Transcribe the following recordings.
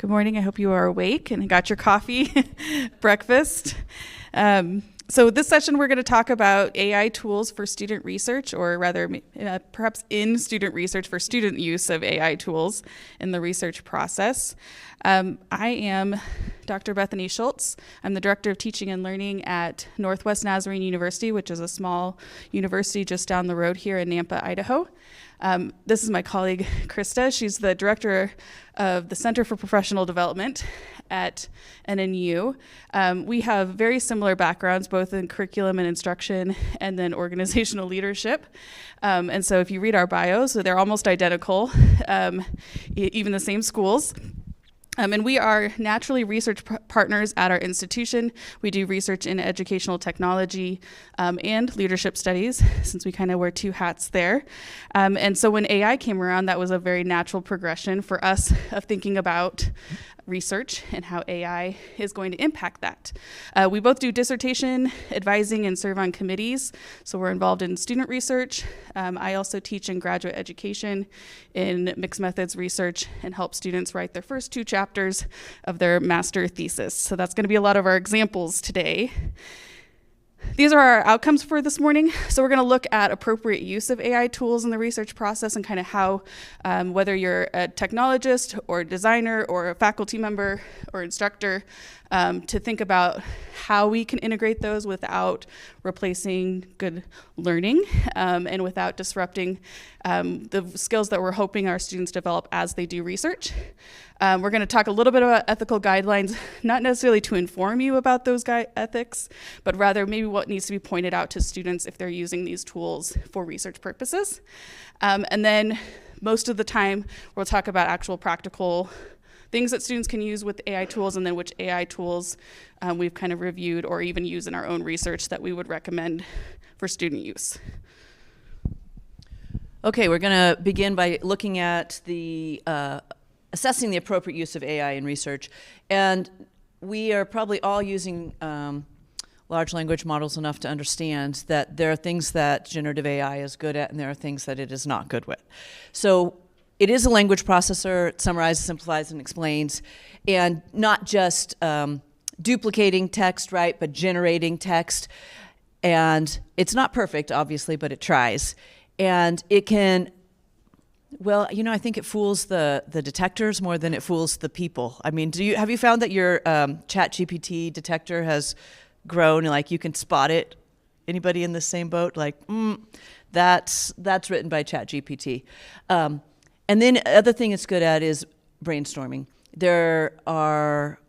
Good morning. I hope you are awake and got your coffee, breakfast. So this session, we're going to talk about AI tools for student research, or rather perhaps in student research for student use of AI tools in the research process. I am Dr. Bethany Schultz. I'm the Director of Teaching and Learning at Northwest Nazarene University, which is a small university just down the road here in Nampa, Idaho. This is my colleague, Christa. She's the Director of the Center for Professional Development at NNU. We have very similar backgrounds, both in curriculum and instruction, and then organizational leadership. And so if you read our bios, so they're almost identical, even the same schools. And we are naturally research partners at our institution. We do research in educational technology and leadership studies, since we kind of wear two hats there. And so when AI came around, that was a very natural progression for us of thinking about research and how AI is going to impact that. We both do dissertation advising and serve on committees, so we're involved in student research. I also teach in graduate education in mixed methods research and help students write their first 2 chapters of their master thesis. So that's going to be a lot of our examples today. These are our outcomes for this morning. So we're going to look at appropriate use of AI tools in the research process and kind of how, whether you're a technologist or a designer or a faculty member or instructor, to think about how we can integrate those without replacing good learning and without disrupting the skills that we're hoping our students develop as they do research. We're going to talk a little bit about ethical guidelines, not necessarily to inform you about those ethics, but rather maybe what needs to be pointed out to students if they're using these tools for research purposes. And then most of the time, we'll talk about actual practical things that students can use with AI tools, and then which AI tools we've kind of reviewed or even use in our own research that we would recommend for student use. Okay, we're going to begin by looking at the assessing the appropriate use of AI in research. And we are probably all using large language models enough to understand that there are things that generative AI is good at and there are things that it is not good with. So it is a language processor. It summarizes, simplifies, and explains, and not just duplicating text, right, but generating text. And it's not perfect, obviously, but it tries. And it can, well, you know, I think it fools the detectors more than it fools the people. I mean, have you found that your ChatGPT detector has grown, and like you can spot it? Anybody in the same boat? Like, that's written by ChatGPT. And then other thing it's good at is brainstorming. There are,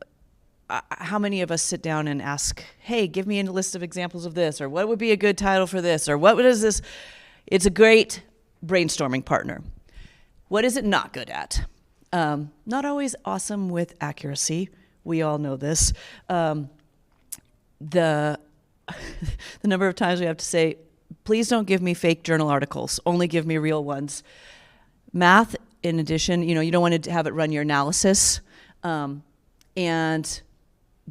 how many of us sit down and ask, hey, give me a list of examples of this, or what would be a good title for this, or what is this? It's a great brainstorming partner. What is it not good at? Not always awesome with accuracy. We all know this. The number of times we have to say, please don't give me fake journal articles, only give me real ones. Math, in addition, you know, you don't want to have it run your analysis, and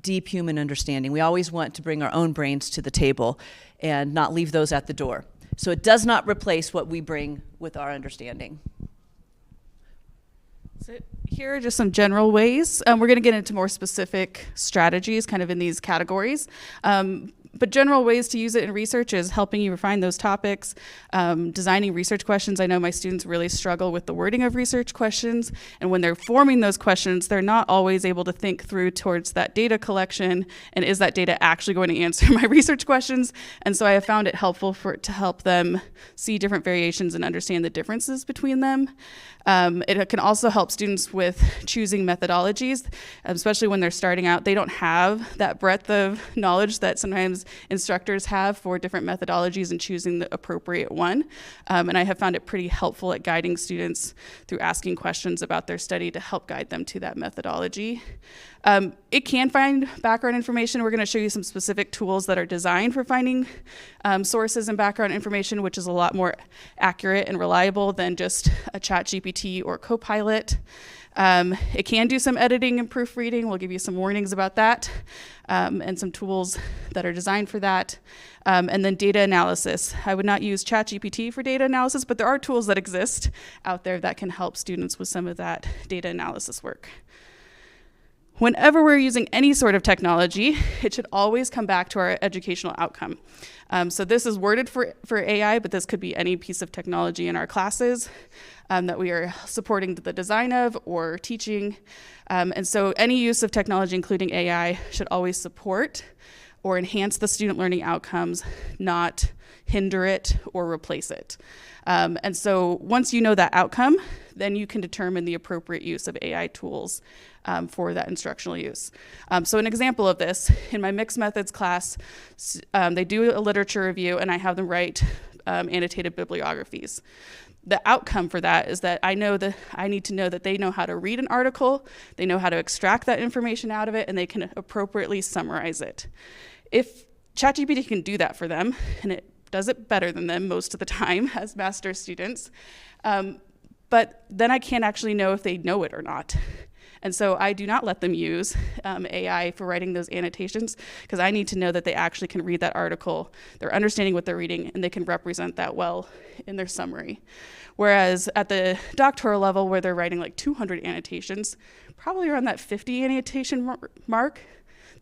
deep human understanding. We always want to bring our own brains to the table and not leave those at the door. So it does not replace what we bring with our understanding. So here are just some general ways. We're going to get into more specific strategies kind of in these categories. But general ways to use it in research is helping you refine those topics, designing research questions. I know my students really struggle with the wording of research questions, and when they're forming those questions, they're not always able to think through towards that data collection, and is that data actually going to answer my research questions? And so I have found it helpful to help them see different variations and understand the differences between them. It can also help students with choosing methodologies, especially when they're starting out. They don't have that breadth of knowledge that sometimes instructors have for different methodologies and choosing the appropriate one. And I have found it pretty helpful at guiding students through asking questions about their study to help guide them to that methodology. It can find background information. We're going to show you some specific tools that are designed for finding sources and background information, which is a lot more accurate and reliable than just a ChatGPT or Copilot. It can do some editing and proofreading. We'll give you some warnings about that, and some tools that are designed for that. And then data analysis. I would not use ChatGPT for data analysis, but there are tools that exist out there that can help students with some of that data analysis work. Whenever we're using any sort of technology, it should always come back to our educational outcome. So this is worded for AI, but this could be any piece of technology in our classes that we are supporting the design of or teaching. And so any use of technology, including AI, should always support or enhance the student learning outcomes, not hinder it or replace it. And so once you know that outcome, then you can determine the appropriate use of AI tools for that instructional use. So an example of this, in my mixed methods class, they do a literature review and I have them write annotated bibliographies. The outcome for that is that I need to know that they know how to read an article, they know how to extract that information out of it, and they can appropriately summarize it. If ChatGPT can do that for them, and it does it better than them most of the time as master's students, but then I can't actually know if they know it or not. And so I do not let them use AI for writing those annotations because I need to know that they actually can read that article, they're understanding what they're reading, and they can represent that well in their summary. Whereas at the doctoral level where they're writing like 200 annotations, probably around that 50 annotation mark,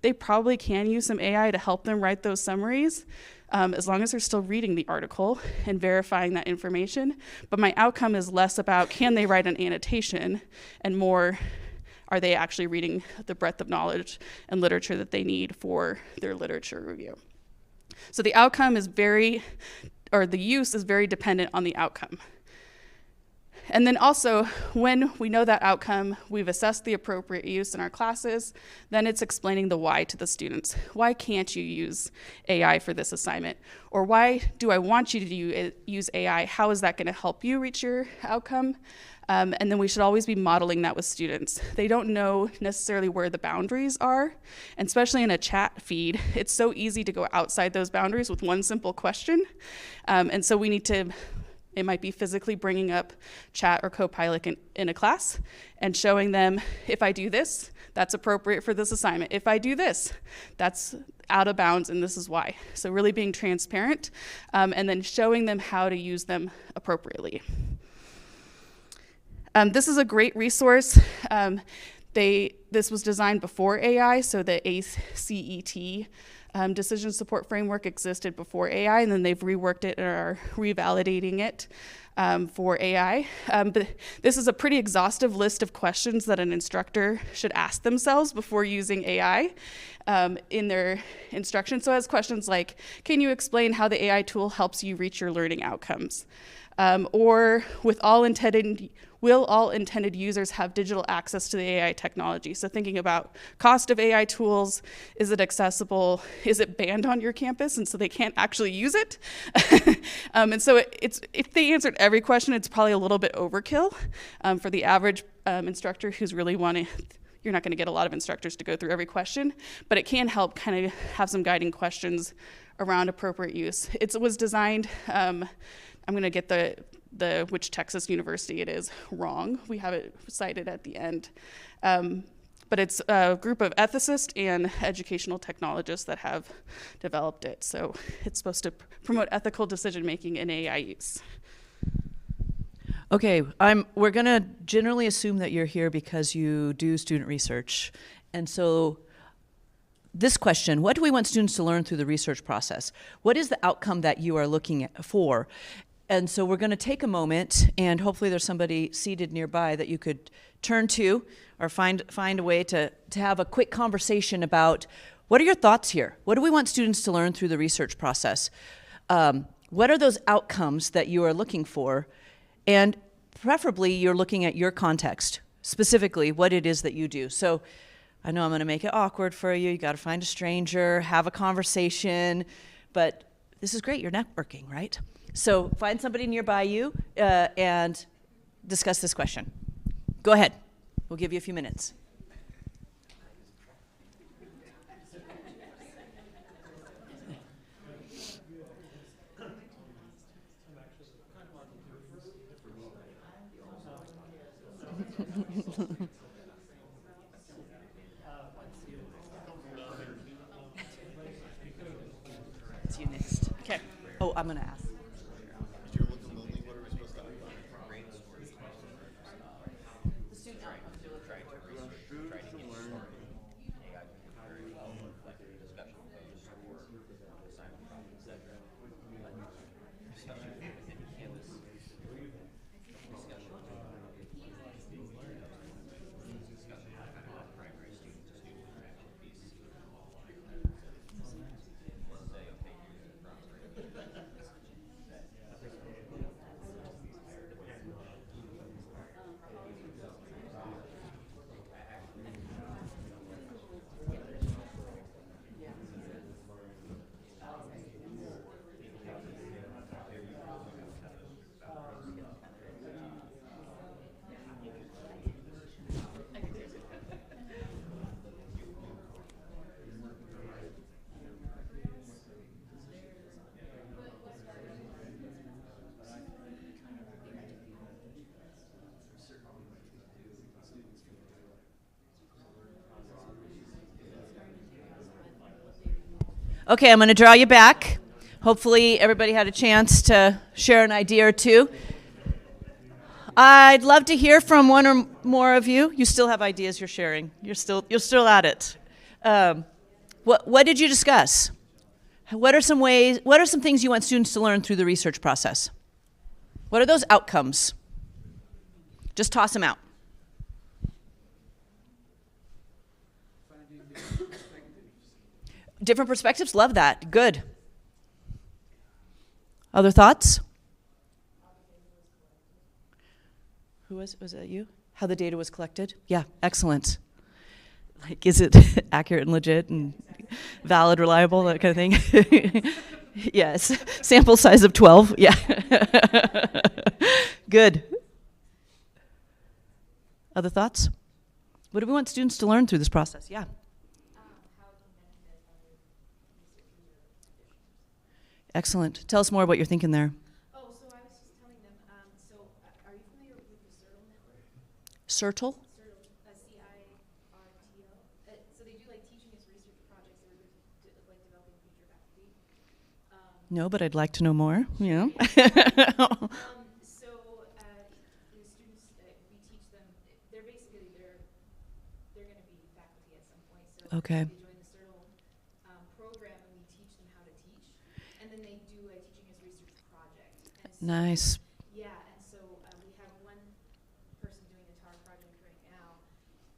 they probably can use some AI to help them write those summaries, as long as they're still reading the article and verifying that information. But my outcome is less about can they write an annotation and more, are they actually reading the breadth of knowledge and literature that they need for their literature review? So the outcome is the use is very dependent on the outcome. And then also, when we know that outcome, we've assessed the appropriate use in our classes, then it's explaining the why to the students. Why can't you use AI for this assignment? Or why do I want you to use AI? How is that going to help you reach your outcome? And then we should always be modeling that with students. They don't know necessarily where the boundaries are, and especially in a chat feed, it's so easy to go outside those boundaries with one simple question. And so we need to, it might be physically bringing up chat or Copilot in a class and showing them, if I do this, that's appropriate for this assignment. If I do this, that's out of bounds and this is why. So really being transparent and then showing them how to use them appropriately. This is a great resource. This was designed before AI, so the ACET decision support framework existed before AI, and then they've reworked it and are revalidating it for AI. But this is a pretty exhaustive list of questions that an instructor should ask themselves before using AI in their instruction. So it has questions like, can you explain how the AI tool helps you reach your learning outcomes? Or will all intended users have digital access to the AI technology? So thinking about cost of AI tools, is it accessible? Is it banned on your campus and so they can't actually use it? And so if they answered every question, it's probably a little bit overkill for the average instructor who's really wanting. You're not going to get a lot of instructors to go through every question, but it can help kind of have some guiding questions around appropriate use. It was designed, I'm going to get the which Texas university it is wrong. We have it cited at the end. But it's a group of ethicists and educational technologists that have developed it. So it's supposed to promote ethical decision-making in AI use. Okay, we're going to generally assume that you're here because you do student research. And so this question, what do we want students to learn through the research process? What is the outcome that you are looking for? And so we're going to take a moment, and hopefully there's somebody seated nearby that you could turn to or find a way to have a quick conversation about what are your thoughts here? What do we want students to learn through the research process? What are those outcomes that you are looking for? And preferably you're looking at your context, specifically what it is that you do. So I know I'm going to make it awkward for you. You got to find a stranger, have a conversation, but this is great. You're networking, right? So find somebody nearby you and discuss this question. Go ahead. We'll give you a few minutes. It's you next. Okay. Oh, I'm going to ask. Okay, I'm going to draw you back. Hopefully everybody had a chance to share an idea or two. I'd love to hear from one or more of you. You still have ideas you're sharing. You're still at it. What did you discuss? What are some things you want students to learn through the research process? What are those outcomes? Just toss them out. Different perspectives, love that. Good. Other thoughts? Was that you? How the data was collected? Yeah, excellent. Like, is it accurate and legit and valid, reliable, that kind of thing? Yes. Sample size of 12. Yeah. Good. Other thoughts? What do we want students to learn through this process? Yeah. Excellent. Tell us more about what you're thinking there. Oh, so I was just telling them, are you familiar with the CIRTL network? CIRTL? CIRTL, C-I-R-T-L. So they do like teaching as research projects or like developing future faculty. No, but I'd like to know more. Yeah. The students, we teach them, they're going to be faculty at some point. So Okay. they join the CIRTL program and we teach them how to teach. And then they do a teaching as research project. And so, Nice. yeah, and so we have one person doing the TAR project right now,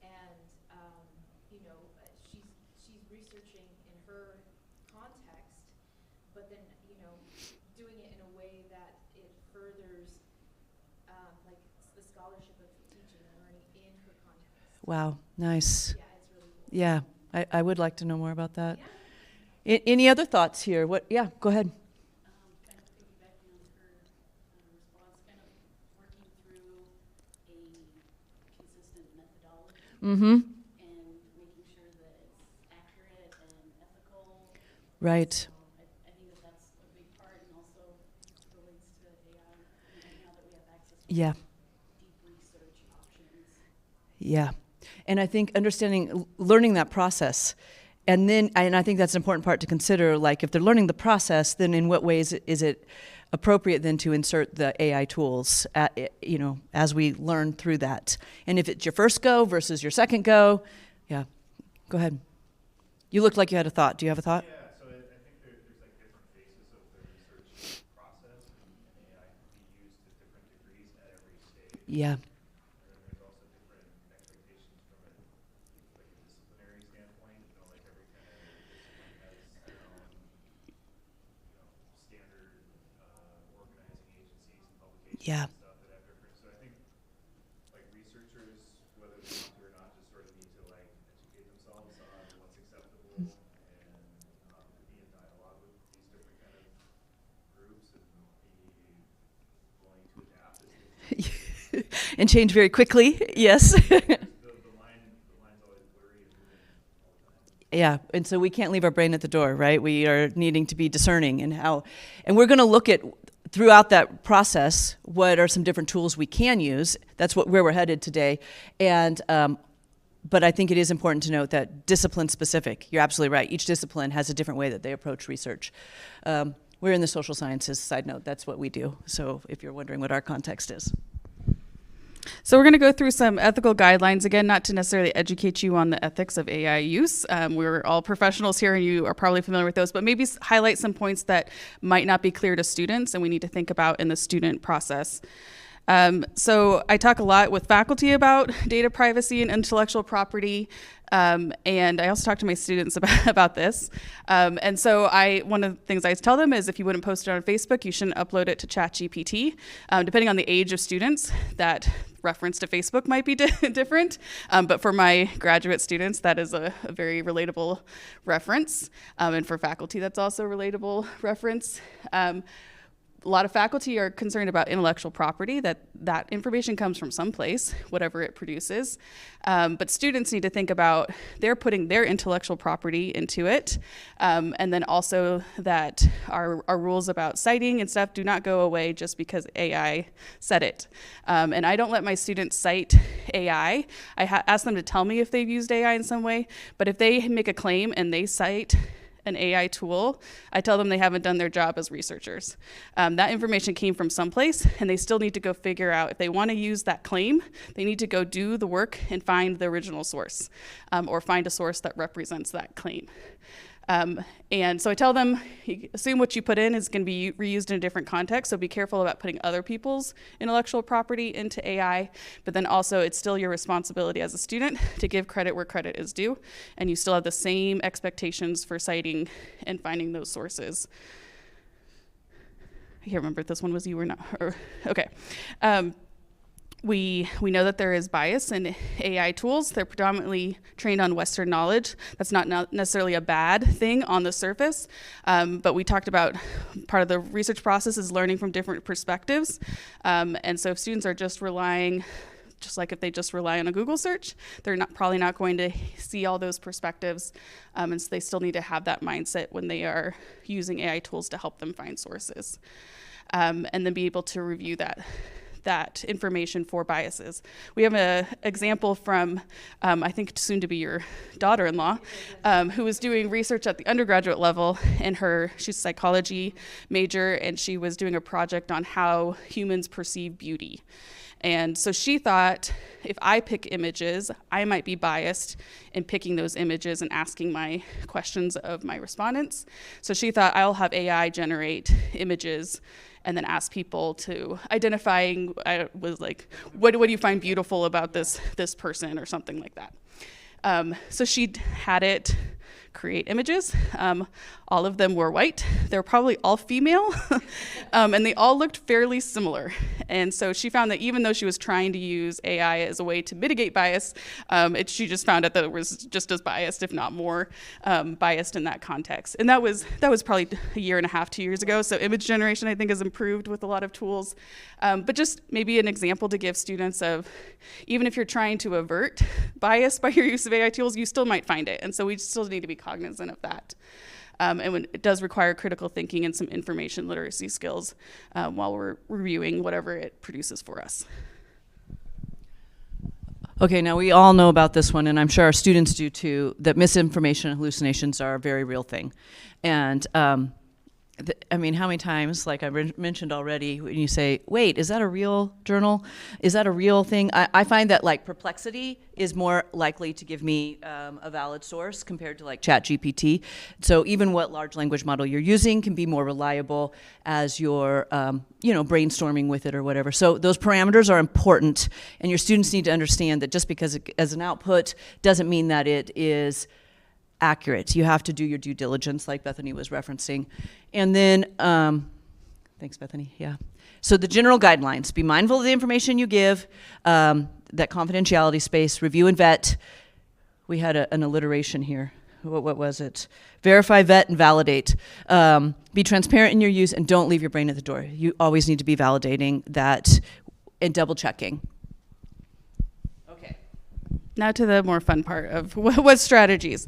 and she's researching in her context, but then doing it in a way that it furthers like the scholarship of teaching and learning in her context. Wow. Nice. Yeah, it's really cool. Yeah. I would like to know more about that. Yeah. Any other thoughts here? What? Yeah, go ahead. Kind of piggybacking on her response, kind of working through a consistent methodology Mm-hmm. and making sure that it's accurate and ethical. Right. So I think that's a big part, and also relates to AI. And now that we have access to Yeah. deep research options. Yeah. And I think learning that process, and I think that's an important part to consider, like if they're learning the process, then in what ways is it appropriate then to insert the AI tools, as we learn through that. And if it's your first go versus your second go, yeah, go ahead. You looked like you had a thought. Do you have a thought? Yeah, so I think there's like different phases of the research process, and AI can be used to different degrees at every stage. Yeah. And then there's also different expectations from a disciplinary standpoint. Like every kind of discipline has their own, standard organizing agencies and publications Yeah. and stuff that have different. So I think like researchers, whether they want to or not, just sort of need to like educate themselves on what's acceptable and be in dialogue with these different kind of groups and be willing to adapt as they And change very quickly. Yes. the line's always blurry and moving all the time. Yeah, and so we can't leave our brain at the door, right? We are needing to be discerning and we're going to look at throughout that process what are some different tools we can use. That's where we're headed today, and but I think it is important to note that discipline specific. You're absolutely right. Each discipline has a different way that they approach research. We're in the social sciences. Side note, that's what we do. So if you're wondering what our context is. So we're going to go through some ethical guidelines, again, not to necessarily educate you on the ethics of AI use. We're all professionals here and you are probably familiar with those, but maybe highlight some points that might not be clear to students and we need to think about in the student process. So I talk a lot with faculty about data privacy and intellectual property, and I also talk to my students about this. And so one of the things I tell them is if you wouldn't post it on Facebook, you shouldn't upload it to ChatGPT. Depending on the age of students, that reference to Facebook might be different, but for my graduate students, that is a very relatable reference, and for faculty, that's also a relatable reference. A lot of faculty are concerned about intellectual property, that information comes from someplace, whatever it produces. But students need to think about they're putting their intellectual property into it. And then also that our rules about citing and stuff do not go away just because AI said it. And I don't let my students cite AI. I ask them to tell me if they've used AI in some way. But if they make a claim and they cite an AI tool, I tell them they haven't done their job as researchers. That information came from someplace, and they still need to go figure out if they want to use that claim, they need to go do the work and find the original source, or find a source that represents that claim. And so I tell them, assume what you put in is going to be reused in a different context, so be careful about putting other people's intellectual property into AI, but then also it's still your responsibility as a student to give credit where credit is due, and you still have the same expectations for citing and finding those sources. I can't remember if this one was you or not. Okay. We know that there is bias in AI tools. They're predominantly trained on Western knowledge. That's not necessarily a bad thing on the surface, but we talked about part of the research process is learning from different perspectives. And so if students are just relying, just like if they just rely on a Google search, they're probably not going to see all those perspectives. And so they still need to have that mindset when they are using AI tools to help them find sources. And then be able to review that information for biases. We have an example from, I think soon to be your daughter-in-law, who was doing research at the undergraduate level, and she's a psychology major, and she was doing a project on how humans perceive beauty. And so she thought, if I pick images, I might be biased in picking those images and asking my questions of my respondents. So she thought, I'll have AI generate images and then ask people to identifying, was like, what do you find beautiful about this person or something like that. So she had it create images. All of them were white. They're probably all female, and they all looked fairly similar. And so she found that even though she was trying to use AI as a way to mitigate bias, she just found out that it was just as biased, if not more biased in that context. And that was probably a year and a half, 2 years ago. So image generation, I think, has improved with a lot of tools. But just maybe an example to give students of, even if you're trying to avert bias by your use of AI tools, you still might find it. And so we still need to be cognizant of that. And when it does require critical thinking and some information literacy skills while we're reviewing whatever it produces for us. Okay, now we all know about this one, and I'm sure our students do too, that misinformation and hallucinations are a very real thing. And I mean, how many times, like I mentioned already, when you say, wait, is that a real journal? Is that a real thing? I find that like Perplexity is more likely to give me a valid source compared to like ChatGPT. So even what large language model you're using can be more reliable as you're brainstorming with it or whatever. So those parameters are important, and your students need to understand that just because as an output doesn't mean that it is accurate. You have to do your due diligence, like Bethany was referencing. And then, thanks, Bethany, yeah. So the general guidelines: be mindful of the information you give, that confidentiality space, review and vet. We had an alliteration here. What was it? Verify, vet, and validate. Be transparent in your use, and don't leave your brain at the door. You always need to be validating that and double checking. Now to the more fun part of what strategies.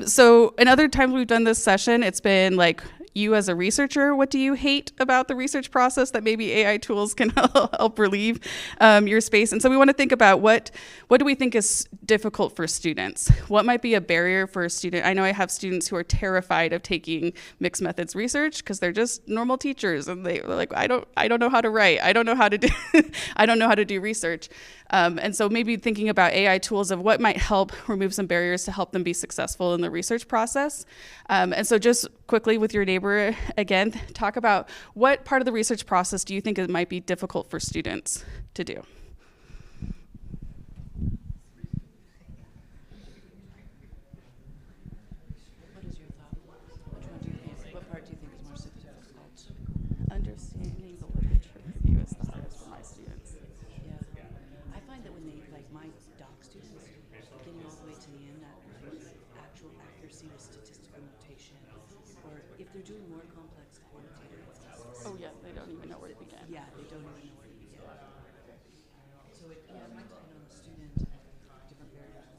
So in other times we've done this session, it's been like, you as a researcher, what do you hate about the research process that maybe AI tools can help relieve your space? And so we want to think about what do we think is difficult for students? What might be a barrier for a student? I know I have students who are terrified of taking mixed methods research because they're just normal teachers, and they're like, I don't know how to write. I don't know how to do I don't know how to do research. And so maybe thinking about AI tools of what might help remove some barriers to help them be successful in the research process. And so just quickly with your neighbor, again, talk about what part of the research process do you think it might be difficult for students to do? What is your thought? Which one do you think? What part do you think is more difficult? Understanding the literature review is the hardest for my students. Yeah. I find that when they, like my doc students, getting all the way to the end, actual accuracy with statistical notation, or if they're doing more complex quantitative analysis. Oh yeah, they don't even know where to begin. Yeah, they don't even know where to begin. So it might depend on the student, different barriers.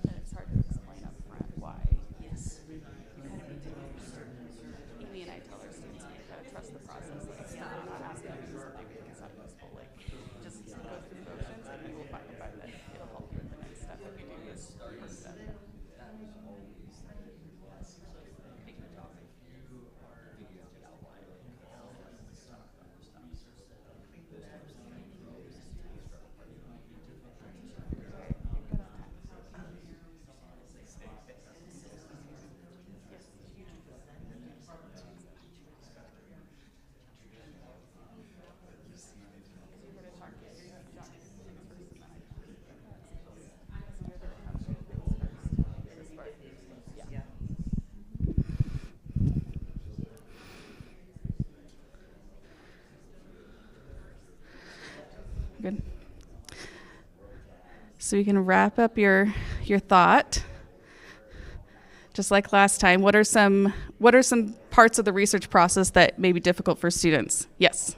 And it's hard to explain up front why. Yes. You kind of need to understand. Amy and I tell our students, you gotta trust the process. Like, I'm not asking you to do something because it's not useful. Like, just go through the motions and you will find that it'll help you with the next step if you do this first step. So you can wrap up your thought. Just like last time, what are some parts of the research process that may be difficult for students? Yes.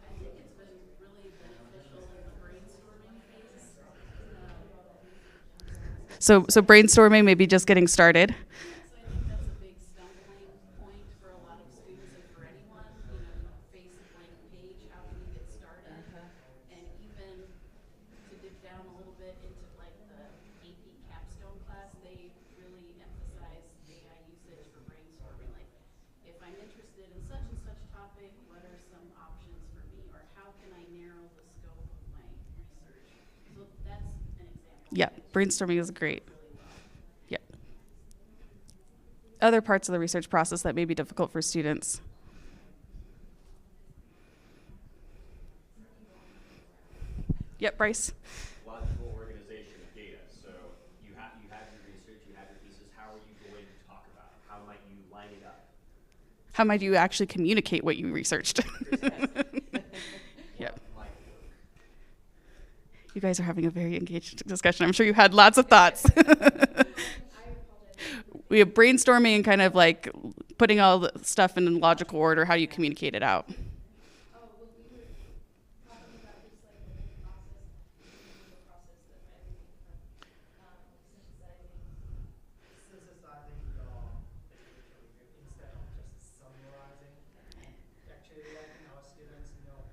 I think it's been really beneficial in the brainstorming phase. So brainstorming, maybe just getting started. So I think that's a big stumbling point for a lot of students and for anyone. Face a blank page, how can you get started? And even to dip down a little bit into like the AP capstone class, they really emphasize AI usage for brainstorming. Like, if I'm interested in such and such topic, what are some options for me? Or how can I narrow the scope of my research? So that's an example. Yeah, brainstorming is great. Yeah. Other parts of the research process that may be difficult for students. Yep, Bryce. Logical organization of data. So you have your research, you have your pieces. How are you going to talk about it? How might you line it up? How might you actually communicate what you researched? Yep. You guys are having a very engaged discussion. I'm sure you had lots of thoughts. We have brainstorming and kind of like putting all the stuff in logical order. How do you communicate it out? Oh, well, we were talking about just like the process that everything from synthesizing. Synthesizing instead of just summarizing. Actually, letting our students know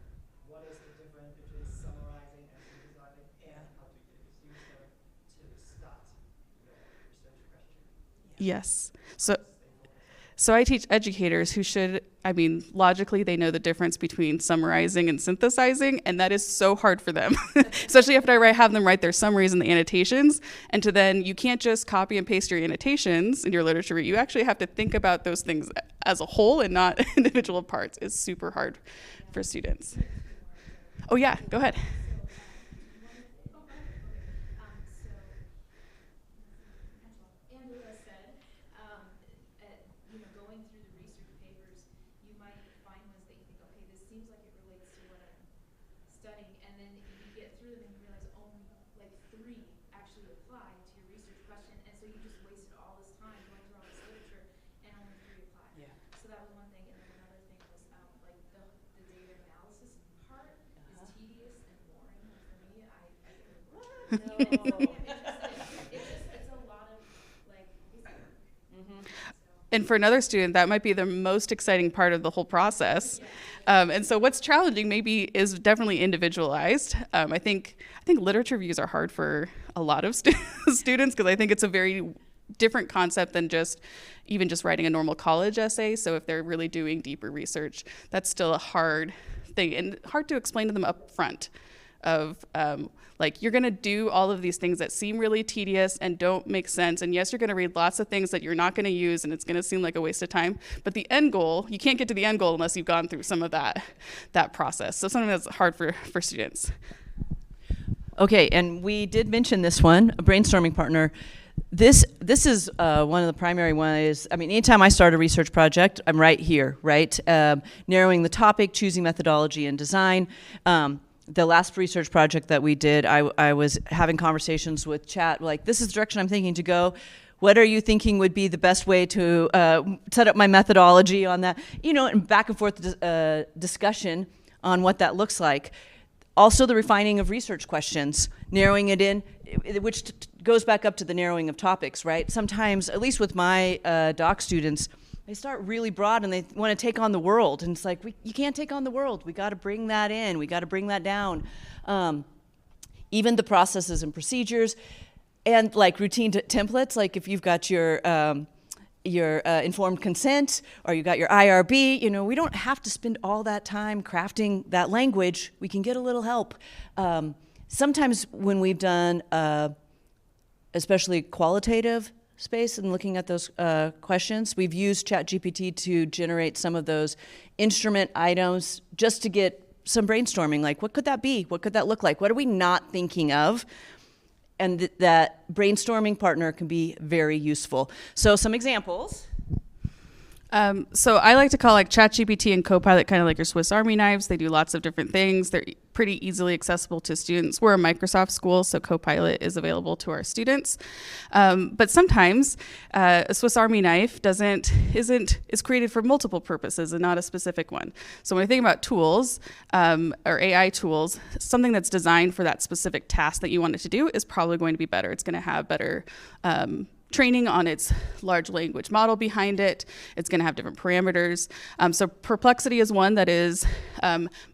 what is the difference between summarizing and synthesizing, and how to use them to start your research question. Yes. So I teach educators who should, logically they know the difference between summarizing and synthesizing, and that is so hard for them, especially after I have them write their summaries and the annotations. And you can't just copy and paste your annotations in your literature review. You actually have to think about those things as a whole and not individual parts. It's super hard for students. Oh yeah, go ahead. Angela said, going through the research papers, you might find ones that you think, okay, this seems like it relates to what I'm studying, and then you get through them and you realize only like 3 actually apply to your research question, and so you just wasted all this time going through all this literature, and only 3 apply. Yeah. So that was one thing, and then another thing was like the data analysis part is tedious and boring for me. It's a lot of like. And for another student, that might be the most exciting part of the whole process. And so what's challenging maybe is definitely individualized. I think literature reviews are hard for a lot of students because I think it's a very different concept than just writing a normal college essay. So if they're really doing deeper research, that's still a hard thing and hard to explain to them up front of you're going to do all of these things that seem really tedious and don't make sense. And yes, you're going to read lots of things that you're not going to use and it's going to seem like a waste of time. But the end goal, you can't get to the end goal unless you've gone through some of that process. So something that's hard for students. Okay, and we did mention this one, a brainstorming partner. This is one of the primary ways. Anytime I start a research project, I'm right here, right? Narrowing the topic, choosing methodology and design. The last research project that we did, I was having conversations with chat, like, this is the direction I'm thinking to go. What are you thinking would be the best way to set up my methodology on that? And back and forth discussion on what that looks like. Also the refining of research questions, narrowing it in, which goes back up to the narrowing of topics, right? Sometimes, at least with my doc students, they start really broad and they want to take on the world. And it's like, you can't take on the world. We got to bring that in. We got to bring that down. Even the processes and procedures and like routine templates, like if you've got your informed consent or you got your IRB, we don't have to spend all that time crafting that language. We can get a little help. Sometimes when we've done especially qualitative space and looking at those questions, we've used ChatGPT to generate some of those instrument items just to get some brainstorming, like what could that be? What could that look like? What are we not thinking of? And that brainstorming partner can be very useful. So some examples. So I like to call ChatGPT and Copilot kind of like your Swiss Army knives. They do lots of different things. They're pretty easily accessible to students. We're a Microsoft school, so Copilot is available to our students. But sometimes a Swiss Army knife is created for multiple purposes and not a specific one. So when I think about tools or AI tools, something that's designed for that specific task that you want it to do is probably going to be better. It's going to have better training on its large language model behind it. It's going to have different parameters. So Perplexity is one that is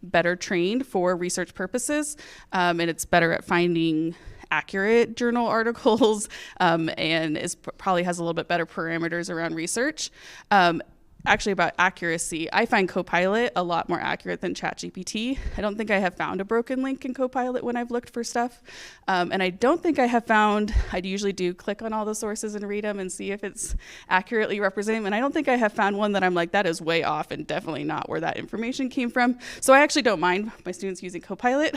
better trained for research purposes, and it's better at finding accurate journal articles, and probably has a little bit better parameters around research. Actually, about accuracy, I find Copilot a lot more accurate than ChatGPT. I don't think I have found a broken link in Copilot when I've looked for stuff. And I don't think I have found, I usually do click on all the sources and read them and see if it's accurately represented. And I don't think I have found one that I'm like, that is way off and definitely not where that information came from. So I actually don't mind my students using Copilot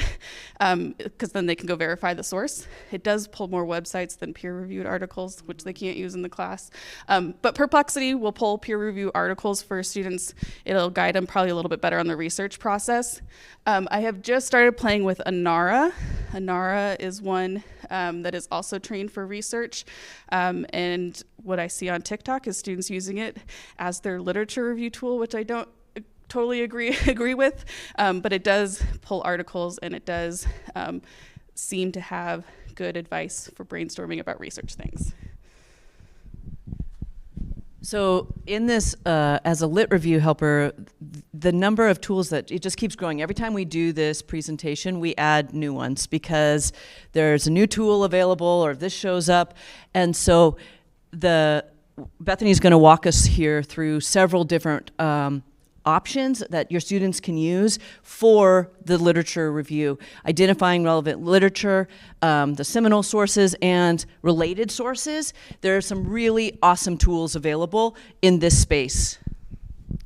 because then they can go verify the source. It does pull more websites than peer-reviewed articles, which they can't use in the class. But Perplexity will pull peer-reviewed articles for students. It'll guide them probably a little bit better on the research process. I have just started playing with Anara. Anara is one that is also trained for research. And what I see on TikTok is students using it as their literature review tool, which I don't totally agree with. But it does pull articles, and it does seem to have good advice for brainstorming about research things. So in this, as a lit review helper, the number of tools that it just keeps growing. Every time we do this presentation, we add new ones because there's a new tool available or this shows up. And so Bethany's going to walk us here through several different options that your students can use for the literature review, identifying relevant literature, the seminal sources, and related sources. There are some really awesome tools available in this space.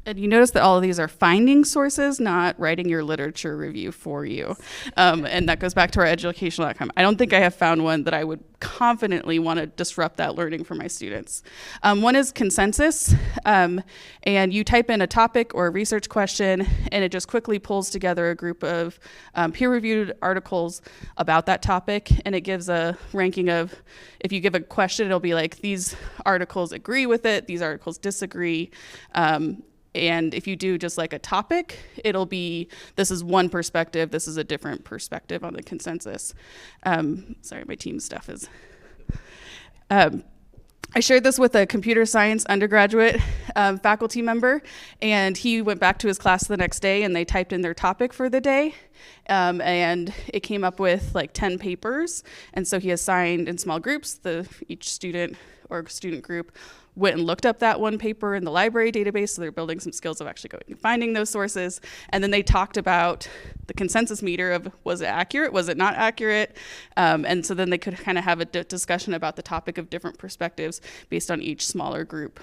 And you notice that all of these are finding sources, not writing your literature review for you. And that goes back to our educational outcome. I don't think I have found one that I would confidently want to disrupt that learning for my students. One is consensus. And you type in a topic or a research question, and it just quickly pulls together a group of peer-reviewed articles about that topic. And it gives a ranking of, if you give a question, it'll be like, these articles agree with it, these articles disagree. And if you do just like a topic, it'll be, this is one perspective, this is a different perspective on the consensus. Sorry, my team stuff is. I shared this with a computer science undergraduate faculty member, and he went back to his class the next day and they typed in their topic for the day. And it came up with like 10 papers. And so he assigned in small groups, each student or student group went and looked up that one paper in the library database, so they're building some skills of actually going and finding those sources. And then they talked about the consensus meter of, was it accurate, was it not accurate? And so then they could kind of have a discussion about the topic of different perspectives based on each smaller group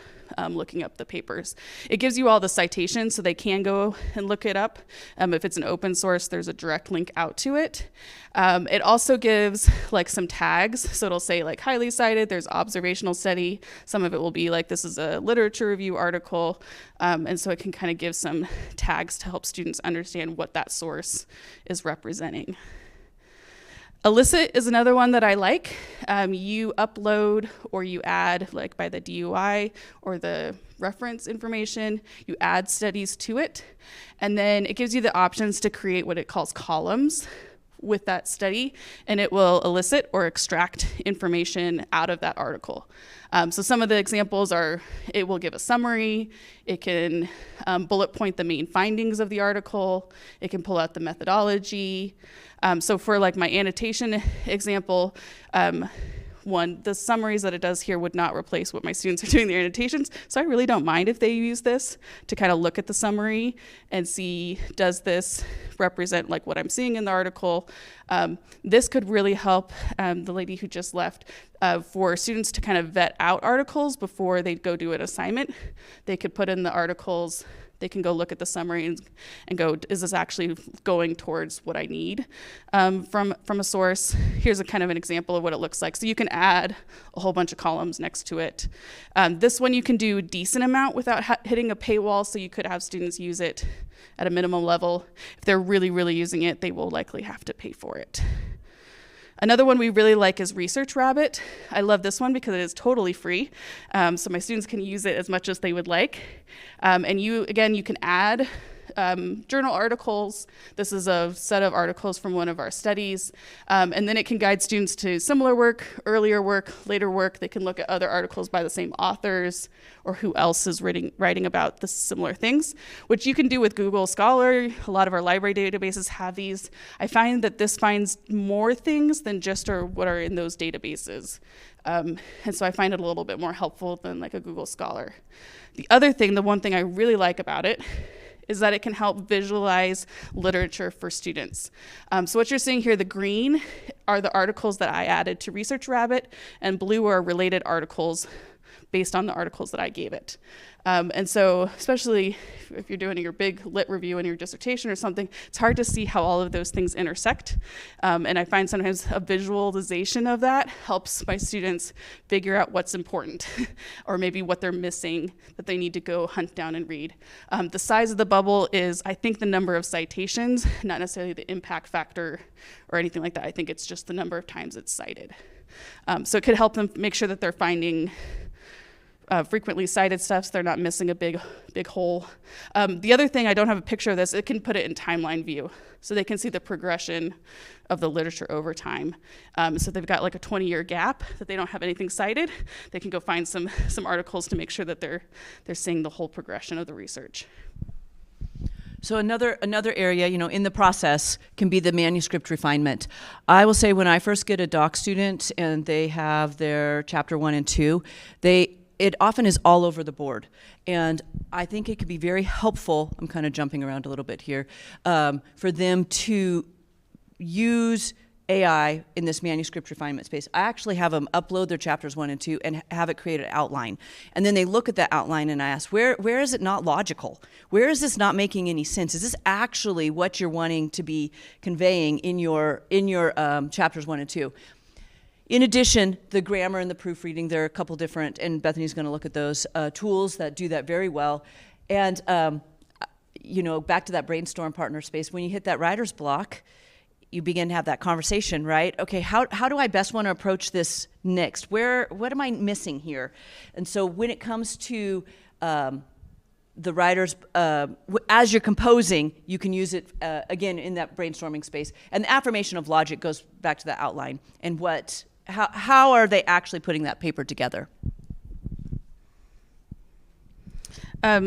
looking up the papers. It gives you all the citations, so they can go and look it up. If it's an open source, there's a direct link out to it. It also gives like some tags, so it'll say like highly cited, there's observational study, some of it will be like this is a literature review article, and so it can kind of give some tags to help students understand what that source is representing. Elicit is another one that I like. You upload or you add, like by the DOI or the reference information, you add studies to it, and then it gives you the options to create what it calls columns with that study, and it will elicit or extract information out of that article. So some of the examples are, it will give a summary, it can bullet point the main findings of the article, it can pull out the methodology. So for like my annotation example, the summaries that it does here would not replace what my students are doing in their annotations. So I really don't mind if they use this to kind of look at the summary and see, does this represent like what I'm seeing in the article? This could really help the lady who just left for students to kind of vet out articles before they go do an assignment. They could put in the articles, they can go look at the summary and go, is this actually going towards what I need from a source? Here's a kind of an example of what it looks like. So you can add a whole bunch of columns next to it. This one you can do a decent amount without hitting a paywall, so you could have students use it at a minimum level. If they're really, really using it, they will likely have to pay for it. Another one we really like is Research Rabbit. I love this one because it is totally free, so my students can use it as much as they would like. And you can add journal articles. This is a set of articles from one of our studies. And then it can guide students to similar work, earlier work, later work. They can look at other articles by the same authors or who else is writing about the similar things, which you can do with Google Scholar. A lot of our library databases have these. I find that this finds more things than just what are in those databases. And so I find it a little bit more helpful than like a Google Scholar. The one thing I really like about it is that it can help visualize literature for students. So what you're seeing here, the green are the articles that I added to Research Rabbit, and blue are related articles based on the articles that I gave it. And so especially if you're doing your big lit review in your dissertation or something, it's hard to see how all of those things intersect. And I find sometimes a visualization of that helps my students figure out what's important or maybe what they're missing that they need to go hunt down and read. The size of the bubble is, I think, the number of citations, not necessarily the impact factor or anything like that. I think it's just the number of times it's cited. So it could help them make sure that they're finding frequently cited stuff so they're not missing a big hole. The other thing, I don't have a picture of this, it can put it in timeline view. So they can see the progression of the literature over time. So they've got like a 20-year gap that they don't have anything cited. They can go find some articles to make sure that they're seeing the whole progression of the research. So another area, in the process can be the manuscript refinement. I will say when I first get a doc student and they have their chapter 1 and 2, it often is all over the board. And I think it could be very helpful, I'm kind of jumping around a little bit here, for them to use AI in this manuscript refinement space. I actually have them upload their chapters 1 and 2 and have it create an outline. And then they look at that outline and I ask, where is it not logical? Where is this not making any sense? Is this actually what you're wanting to be conveying in your chapters 1 and 2? In addition, the grammar and the proofreading, there are a couple different, and Bethany's going to look at those tools that do that very well. And, back to that brainstorm partner space, when you hit that writer's block, you begin to have that conversation, right? Okay, how do I best want to approach this next? What am I missing here? And so when it comes to the writers, as you're composing, you can use it, again, in that brainstorming space. And the affirmation of logic goes back to the outline and how are they actually putting that paper together?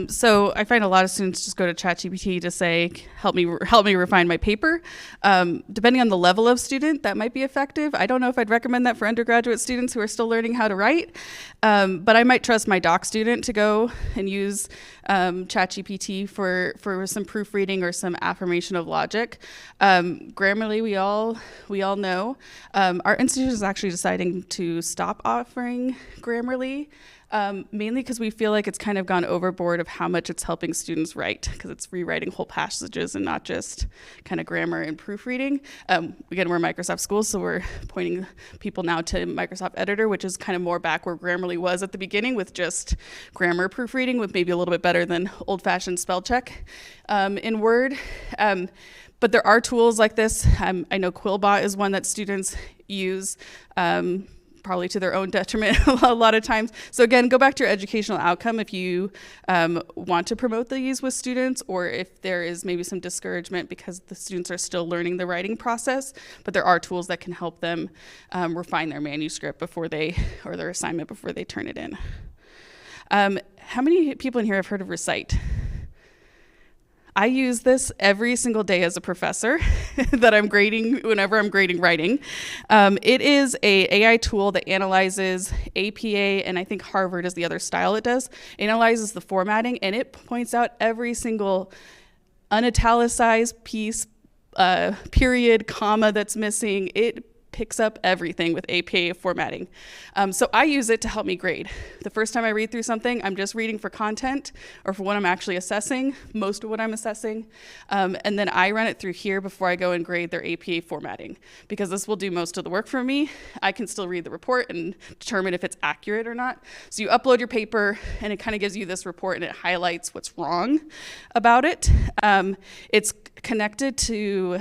So I find a lot of students just go to ChatGPT to say, help me refine my paper. Depending on the level of student, that might be effective. I don't know if I'd recommend that for undergraduate students who are still learning how to write, but I might trust my doc student to go and use ChatGPT for some proofreading or some affirmation of logic. Grammarly, we all know. Our institute is actually deciding to stop offering Grammarly. Mainly because we feel like it's kind of gone overboard of how much it's helping students write, because it's rewriting whole passages and not just kind of grammar and proofreading. Again, we're a Microsoft school, so we're pointing people now to Microsoft Editor, which is kind of more back where Grammarly was at the beginning, with just grammar proofreading, with maybe a little bit better than old-fashioned spell check in Word. But there are tools like this. I know Quillbot is one that students use, probably to their own detriment a lot of times. So again, go back to your educational outcome if you want to promote these with students, or if there is maybe some discouragement because the students are still learning the writing process, but there are tools that can help them refine their manuscript or their assignment before they turn it in. How many people in here have heard of Recite? I use this every single day as a professor that I'm grading whenever I'm grading writing. It is an AI tool that analyzes APA, and I think Harvard is the other style it does. It analyzes the formatting, and it points out every single unitalicized piece, period, comma that's missing. It picks up everything with APA formatting. So I use it to help me grade. The first time I read through something, I'm just reading for content or for what I'm actually assessing, most of what I'm assessing. And then I run it through here before I go and grade their APA formatting, because this will do most of the work for me. I can still read the report and determine if it's accurate or not. So you upload your paper and it kind of gives you this report and it highlights what's wrong about it. It's connected to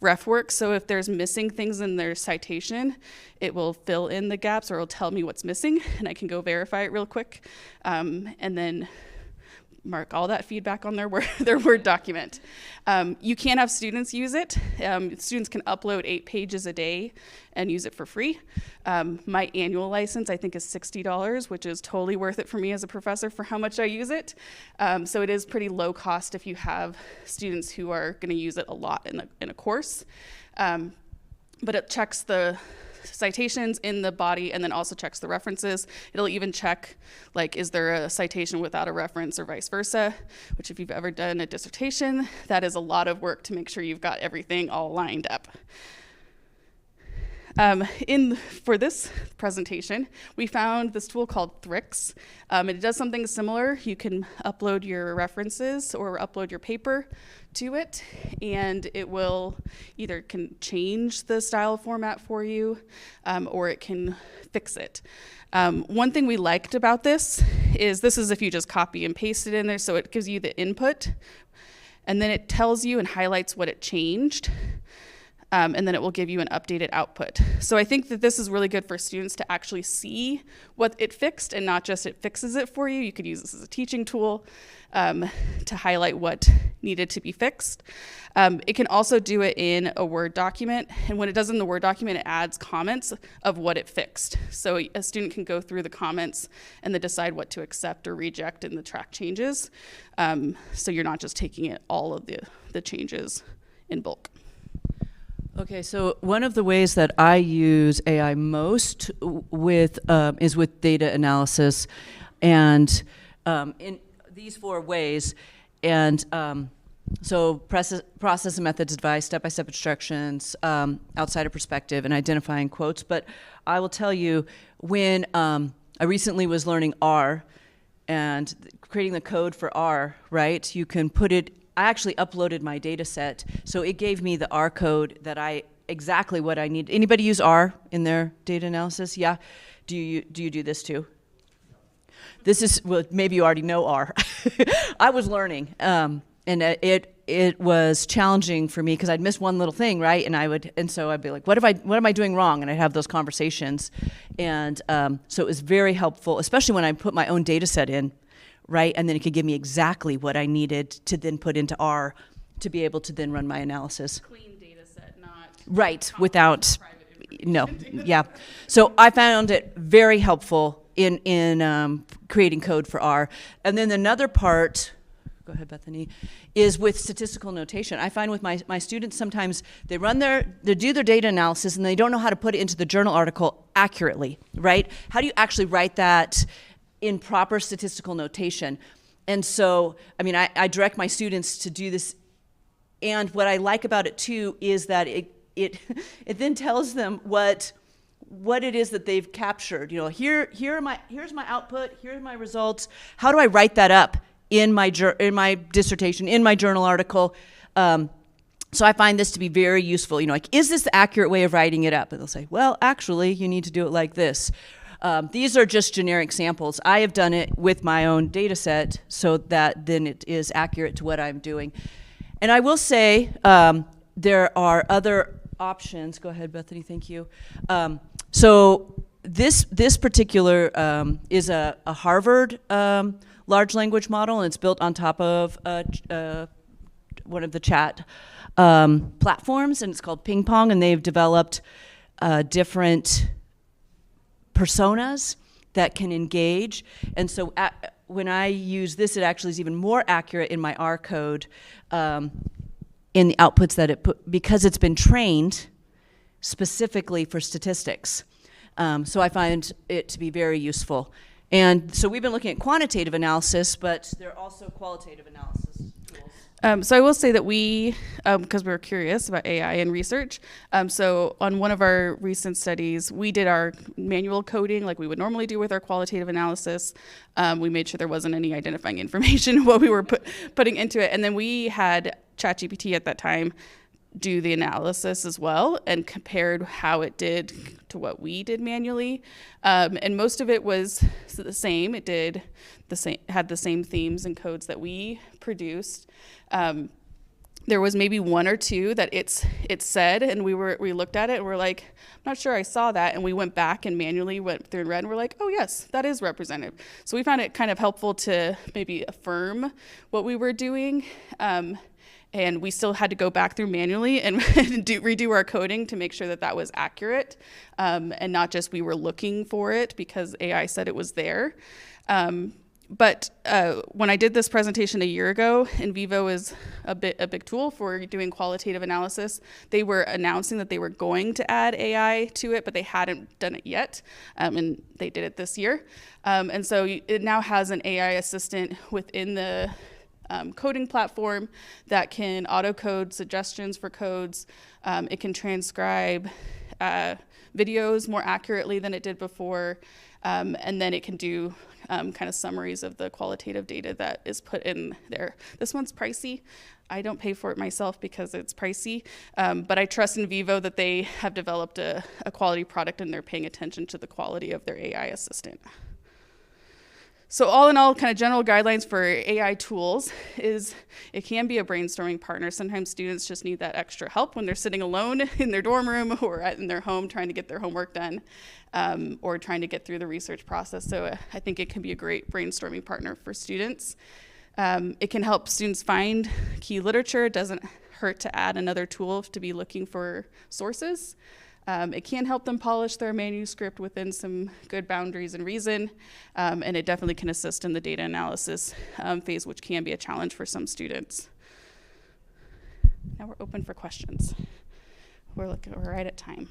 RefWorks, so if there's missing things in their citation, it will fill in the gaps or it'll tell me what's missing, and I can go verify it real quick, and then mark all that feedback on their Word document. You can have students use it. Students can upload 8 pages a day and use it for free. My annual license, I think, is $60, which is totally worth it for me as a professor for how much I use it. So it is pretty low cost if you have students who are going to use it a lot in a course. But it checks the citations in the body and then also checks the references. It'll even check, like, is there a citation without a reference or vice versa, which if you've ever done a dissertation, that is a lot of work to make sure you've got everything all lined up. For this presentation, we found this tool called Thrix. It does something similar. You can upload your references or upload your paper to it, and it will either can change the style format for you, or it can fix it. One thing we liked about this is if you just copy and paste it in there, so it gives you the input, and then it tells you and highlights what it changed. And then it will give you an updated output. So I think that this is really good for students to actually see what it fixed and not just it fixes it for you. You could use this as a teaching tool to highlight what needed to be fixed. It can also do it in a Word document. And when it does in the Word document, it adds comments of what it fixed. So a student can go through the comments and then decide what to accept or reject in the track changes. So you're not just taking it all of the changes in bulk. Okay, so one of the ways that I use AI most is with data analysis, and in these 4 ways. And so process and methods advice, step-by-step instructions, outside of perspective, and identifying quotes. But I will tell you, when I recently was learning R and creating the code for R, right, you can put it. I actually uploaded my data set, so it gave me the R code that exactly what I need. Anybody use R in their data analysis? Yeah? Do you do this too? This is, well, maybe you already know R. I was learning, and it was challenging for me because I'd miss one little thing, right? And so I'd be like, what am I doing wrong? And I'd have those conversations, and so it was very helpful, especially when I put my own data set in. Right, and then it could give me exactly what I needed to then put into R to be able to then run my analysis. Clean data set, not right, without, no, yeah. So I found it very helpful in creating code for R. And then another part, go ahead, Bethany, is with statistical notation. I find with my students, sometimes they do their data analysis and they don't know how to put it into the journal article accurately, right? How do you actually write that in proper statistical notation? And so, I mean, I direct my students to do this, and what I like about it too is that it then tells them what it is that they've captured. You know, here's my output, here's my results. How do I write that up in my dissertation, in my journal article? So I find this to be very useful. You know, like, is this the accurate way of writing it up? And they'll say, well, actually, you need to do it like this. These are just generic samples. I have done it with my own data set so that then it is accurate to what I'm doing. And I will say there are other options. Go ahead, Bethany, thank you. So this particular is a Harvard large language model, and it's built on top of one of the chat platforms, and it's called Ping Pong, and they've developed different personas that can engage. And so when I use this, it actually is even more accurate in my R code in the outputs that it put, because it's been trained specifically for statistics. So I find it to be very useful. And so we've been looking at quantitative analysis, but there are also qualitative analysis tools. So I will say that we, because we were curious about AI in research, so on one of our recent studies, we did our manual coding like we would normally do with our qualitative analysis. We made sure there wasn't any identifying information what we were putting into it. And then we had ChatGPT at that time do the analysis as well and compared how it did to what we did manually. And most of it was the same. It did the same, had the same themes and codes that we produced. There was maybe one or two that it said, and we looked at it and we're like, I'm not sure I saw that. And we went back and manually went through and read, and we're like, oh yes, that is representative. So we found it kind of helpful to maybe affirm what we were doing. And we still had to go back through manually and redo our coding to make sure that that was accurate, and not just we were looking for it because AI said it was there. But when I did this presentation a year ago, NVivo is a big tool for doing qualitative analysis. They were announcing that they were going to add AI to it, but they hadn't done it yet, and they did it this year. And so it now has an AI assistant within the coding platform that can auto-code suggestions for codes. It can transcribe videos more accurately than it did before, and then it can do kind of summaries of the qualitative data that is put in there. This one's pricey. I don't pay for it myself because it's pricey, but I trust NVivo that they have developed a quality product and they're paying attention to the quality of their AI assistant. So all in all, kind of general guidelines for AI tools is it can be a brainstorming partner. Sometimes students just need that extra help when they're sitting alone in their dorm room or in their home trying to get their homework done, or trying to get through the research process. So I think it can be a great brainstorming partner for students. It can help students find key literature. It doesn't hurt to add another tool to be looking for sources. It can help them polish their manuscript within some good boundaries and reason, and it definitely can assist in the data analysis phase, which can be a challenge for some students. Now we're open for questions. We're right at time.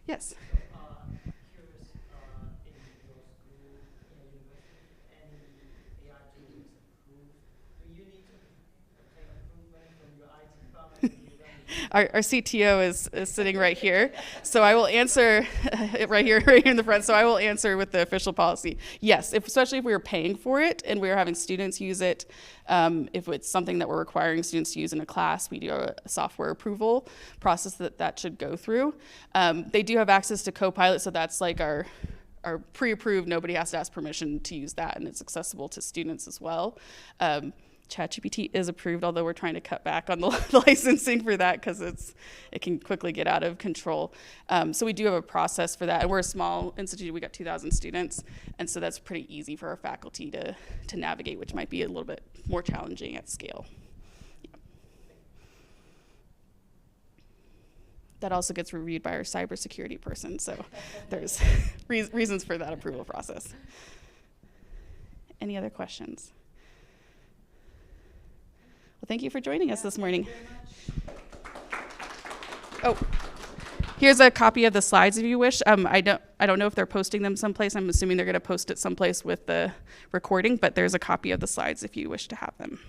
Yes? Curious, in your school, university, any AI tool is approved? Do you need to obtain approval from your IT department? Our CTO is sitting right here, so I will answer right here in the front. So I will answer with the official policy. Yes, especially if we were paying for it and we were having students use it. If it's something that we're requiring students to use in a class, we do a software approval process that should go through. They do have access to Copilot, so that's like our pre-approved. Nobody has to ask permission to use that, and it's accessible to students as well. ChatGPT is approved, although we're trying to cut back on the licensing for that because it can quickly get out of control. So we do have a process for that. And we're a small institute. We got 2,000 students. And so that's pretty easy for our faculty to navigate, which might be a little bit more challenging at scale. Yeah. That also gets reviewed by our cybersecurity person. So there's reasons for that approval process. Any other questions? Well, thank you for joining us this morning. Oh, here's a copy of the slides if you wish. I don't know if they're posting them someplace. I'm assuming they're going to post it someplace with the recording, but there's a copy of the slides if you wish to have them.